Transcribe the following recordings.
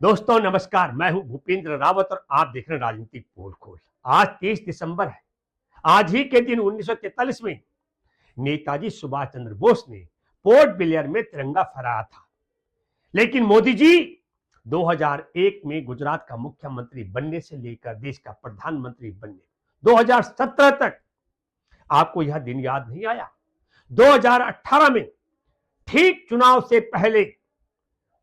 दोस्तों नमस्कार, मैं हूं भूपेंद्र रावत और आप देख रहे हैं राजनीतिक पोल खोल। आज 23 दिसंबर है। आज ही के दिन 1943 में नेताजी सुभाष चंद्र बोस ने पोर्ट ब्लेयर में तिरंगा फहराया था। लेकिन मोदी जी 2001 में गुजरात का मुख्यमंत्री बनने से लेकर देश का प्रधानमंत्री बनने 2017 तक आपको यह दिन याद नहीं आया। 2018 में ठीक चुनाव से पहले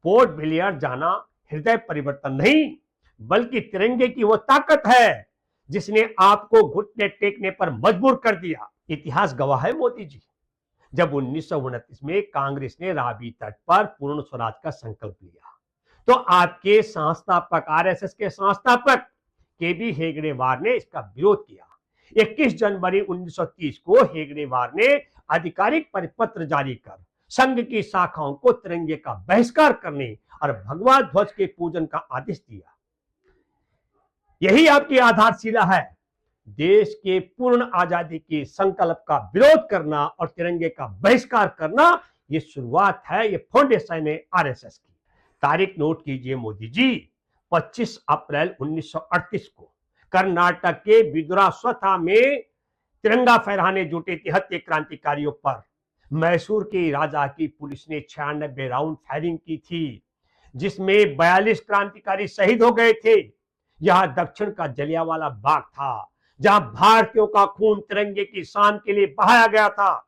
पोर्ट ब्लेयर जाना हृदय परिवर्तन नहीं, बल्कि तिरंगे की वो ताकत है जिसने आपको घुटने टेकने पर मजबूर कर दिया। इतिहास गवाह है मोदी जी, जब 1929 में कांग्रेस ने रावी तट पर पूर्ण स्वराज का संकल्प लिया तो आपके संस्थापक आरएसएस के संस्थापक केबी हेगड़ेवार ने इसका विरोध किया। 21 जनवरी 1930 को हेगड़ेवार ने आधिकारिक परिपत्र जारी कर संघ की शाखाओं को तिरंगे का बहिष्कार करने और भगवा ध्वज के पूजन का आदेश दिया। यही आपकी आधारशिला है। देश के पूर्ण आजादी के संकल्प का विरोध करना और तिरंगे का बहिष्कार करना, ये शुरुआत है, ये फाउंडेशन है आरएसएस की। तारीख नोट कीजिए मोदी जी, 25 अप्रैल 1938 को कर्नाटक के विदुराश्वथा में तिरंगा फहराने जुटे 73 क्रांतिकारियों पर मैसूर के राजा की पुलिस ने 96 राउंड फायरिंग की थी, जिसमें 42 क्रांतिकारी शहीद हो गए थे। यह दक्षिण का जलियांवाला बाग था, जहां भारतीयों का खून तिरंगे की शान के लिए बहाया गया था।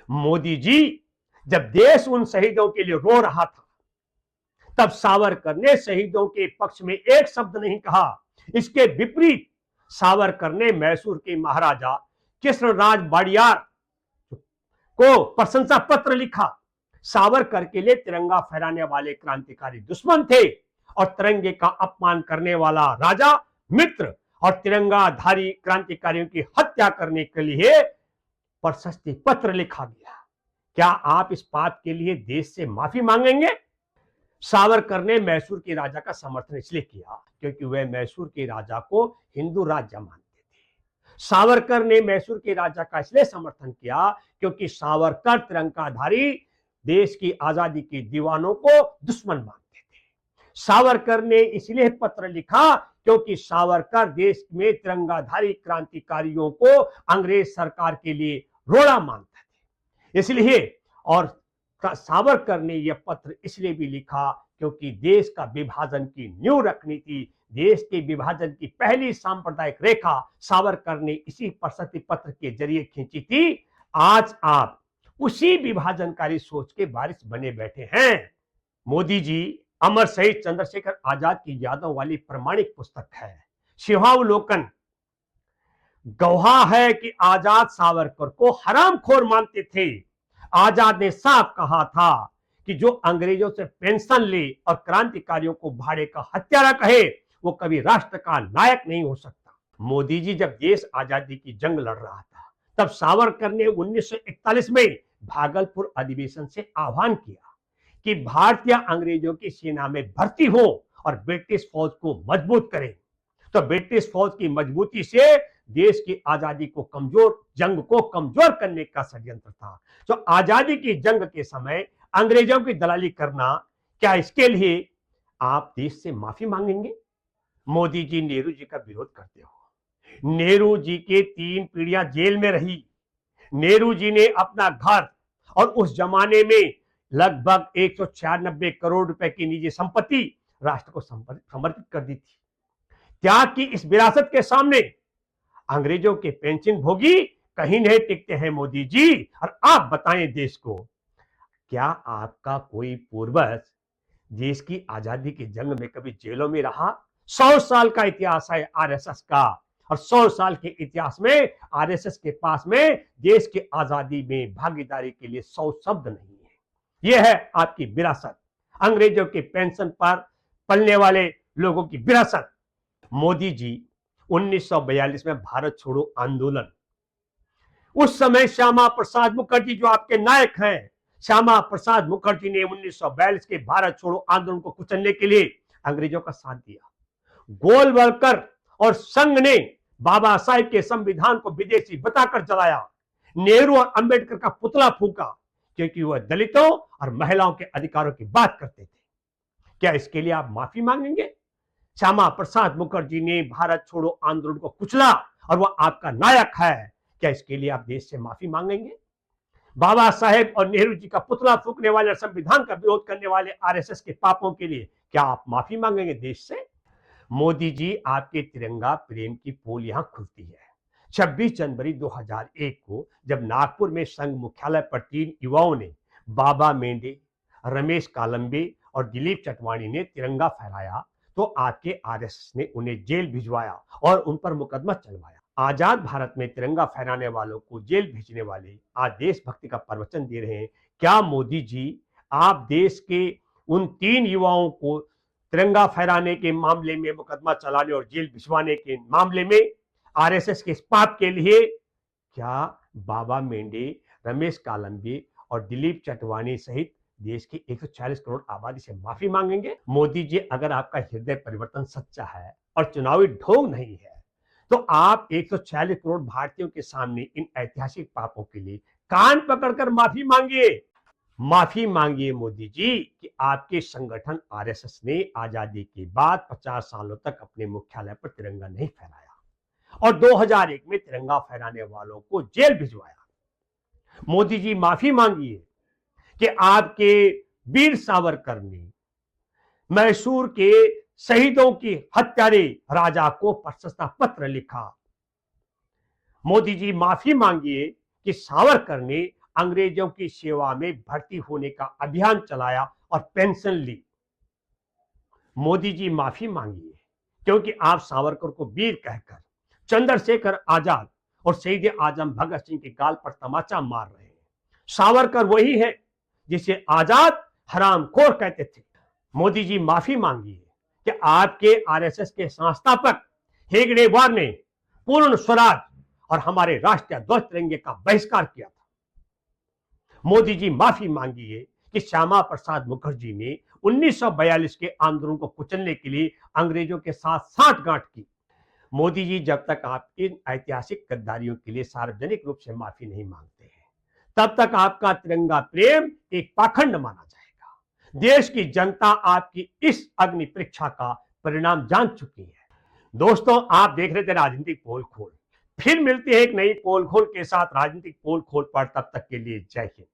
मोदी जी, जब देश उन शहीदों के लिए रो रहा था, तब सावरकर ने शहीदों के पक्ष में एक शब्द नहीं कहा। इसके विपरीत सावरकर ने मैसूर के महाराजा कृष्णराज वाडियार को प्रशंसा पत्र लिखा। सावरकर के लिए तिरंगा फहराने वाले क्रांतिकारी दुश्मन थे और तिरंगे का अपमान करने वाला राजा मित्र, और तिरंगाधारी क्रांतिकारियों की हत्या करने के लिए प्रशस्ति पत्र लिखा गया। क्या आप इस पाप के लिए देश से माफी मांगेंगे? सावरकर ने मैसूर के राजा का समर्थन इसलिए किया क्योंकि वह मैसूर के राजा को हिंदू राज्य मानते थे। सावरकर ने मैसूर के राजा का इसलिए समर्थन किया क्योंकि सावरकर तिरंगाधारी देश की आजादी के दीवानों को दुश्मन मानते थे। सावरकर ने इसलिए पत्र लिखा क्योंकि सावरकर देश में तिरंगाधारी क्रांतिकारियों को अंग्रेज सरकार के लिए रोड़ा मानते थे। इसलिए, और सावरकर ने यह पत्र इसलिए भी लिखा क्योंकि देश का विभाजन की नींव रखनी थी। देश के विभाजन की पहली सांप्रदायिक रेखा सावरकर ने इसी प्रशस्ति पत्र के जरिए खींची थी। आज आप उसी विभाजनकारी सोच के वारिस बने बैठे हैं। मोदी जी, अमर शहीद चंद्रशेखर आजाद की यादों वाली प्रमाणिक पुस्तक है शिवावलोकन गवाह है कि आजाद सावरकर को हरामखोर मानते थे। आजाद ने साफ कहा था कि जो अंग्रेजों से पेंशन ले और क्रांतिकारियों को भाड़े का हत्यारा कहे, वो कभी राष्ट्र का नायक नहीं हो सकता। मोदी जी, जब देश आजादी की जंग लड़ रहा था, तब सावरकर ने 1941 में भागलपुर अधिवेशन से आह्वान किया कि भारतीय अंग्रेजों की सेना में भर्ती हो और ब्रिटिश फौज को मजबूत करें। तो ब्रिटिश फौज की मजबूती से देश की आजादी को जंग को कमजोर करने का षड्यंत्र था। तो आजादी की जंग के समय अंग्रेजों की दलाली करना, क्या इसके लिए आप देश से माफी मांगेंगे? मोदी जी नेहरू जी का विरोध करते हो। नेहरू जी के 3 पीढ़ियां जेल में रही। नेहरू जी ने अपना घर और उस जमाने में लगभग 196 करोड़ रुपए की निजी संपत्ति राष्ट्र को समर्पित कर दी थी। त्याग की इस विरासत के सामने अंग्रेजों के पेंशन भोगी कहीं नहीं टिकते हैं मोदी जी। और आप बताएं देश को, क्या आपका कोई पूर्वज देश की आजादी की जंग में कभी जेलों में रहा? 100 साल का इतिहास है आरएसएस का, और 100 साल के इतिहास में आरएसएस के पास में देश की आजादी में भागीदारी के लिए 100 शब्द नहीं है। यह है आपकी विरासत, अंग्रेजों के पेंशन पर पलने वाले लोगों की विरासत। मोदी जी, 1942 में भारत छोड़ो आंदोलन, उस समय श्यामा प्रसाद मुखर्जी जो आपके नायक हैं, श्यामा प्रसाद मुखर्जी ने 1942 के भारत छोड़ो आंदोलन को कुचलने के लिए अंग्रेजों का साथ दिया। गोलवलकर और संघ ने बाबा साहेब के संविधान को विदेशी बताकर जलाया। नेहरू और अंबेडकर का पुतला फूका क्योंकि वह दलितों और महिलाओं के अधिकारों की बात करते थे। क्या इसके लिए आप माफी मांगेंगे? श्यामा प्रसाद मुखर्जी ने भारत छोड़ो आंदोलन को कुचला और वह आपका नायक है। क्या इसके लिए आप देश से माफी मांगेंगे? बाबा साहेब और नेहरू जी का पुतला फूकने वाले और संविधान का विरोध करने वाले आरएसएस के पापों के लिए क्या आप माफी मांगेंगे देश से? मोदी जी, आपके तिरंगा प्रेम की पोल यहां खुलती है। 26 जनवरी 2001 को जब नागपुर में संघ मुख्यालय पर 3 युवाओं ने, बाबा मेंढे, रमेश कालंबे और दिलीप चटवाणी ने तिरंगा फहराया, तो आपके आरएसएस ने उन्हें जेल भिजवाया और उन पर मुकदमा चलवाया। आजाद भारत में तिरंगा फहराने वालों को जेल भेजने वाले आज देशभक्ति का प्रवचन दे रहे हैं। क्या मोदी जी, आप देश के उन 3 युवाओं को तिरंगा फहराने के मामले में मुकदमा चलाने और जेल भिजवाने के मामले में आरएसएस के इस पाप के लिए क्या बाबा मेंढे, रमेश कालंबे और दिलीप चटवानी सहित देश की 140 करोड़ आबादी से माफी मांगेंगे? मोदी जी, अगर आपका हृदय परिवर्तन सच्चा है और चुनावी ढोंग नहीं है, तो आप 140 करोड़ भारतीयों के सामने इन ऐतिहासिक पापों के लिए कान पकड़कर माफी मांगिए। माफी मांगिए मोदी जी कि आपके संगठन आरएसएस ने आजादी के बाद 50 सालों तक अपने मुख्यालय पर तिरंगा नहीं फहराया और 2001 में तिरंगा फहराने वालों को जेल भिजवाया। मोदी जी, माफी मांगिए कि आपके वीर सावरकर ने मैसूर के शहीदों की हत्यारे राजा को प्रशंसा पत्र लिखा। मोदी जी, माफी मांगिए कि सावरकर ने अंग्रेजों की सेवा में भर्ती होने का अभियान चलाया और पेंशन ली। मोदी जी, माफी मांगिए क्योंकि आप सावरकर को वीर कहकर चंद्रशेखर आजाद और शहीद आजम भगत सिंह के गाल पर तमाचा मार रहे हैं। सावरकर वही है जिसे आजाद हरामखोर कहते थे। मोदी जी, माफी मांगिए कि आपके आरएसएस के संस्थापक हेगड़ेवार ने पूर्ण स्वराज और हमारे राष्ट्रीय ध्वज तिरंगे का बहिष्कार किया था। मोदी जी, माफी मांगिए कि श्यामा प्रसाद मुखर्जी ने 1942 के आंदोलन को कुचलने के लिए अंग्रेजों के साथ सांठगांठ की। मोदी जी, जब तक आप इन ऐतिहासिक गद्दारियों के लिए सार्वजनिक रूप से माफी नहीं मांगते हैं, तब तक आपका तिरंगा प्रेम एक पाखंड माना जाएगा। देश की जनता आपकी इस अग्नि परीक्षा का परिणाम जान चुकी है। दोस्तों, आप देख रहे थे राजनीतिक पोल खोल। फिर मिलते हैं एक नई पोल खोल के साथ राजनीतिक पोल खोल पर। तब तक के लिए जय हिंद।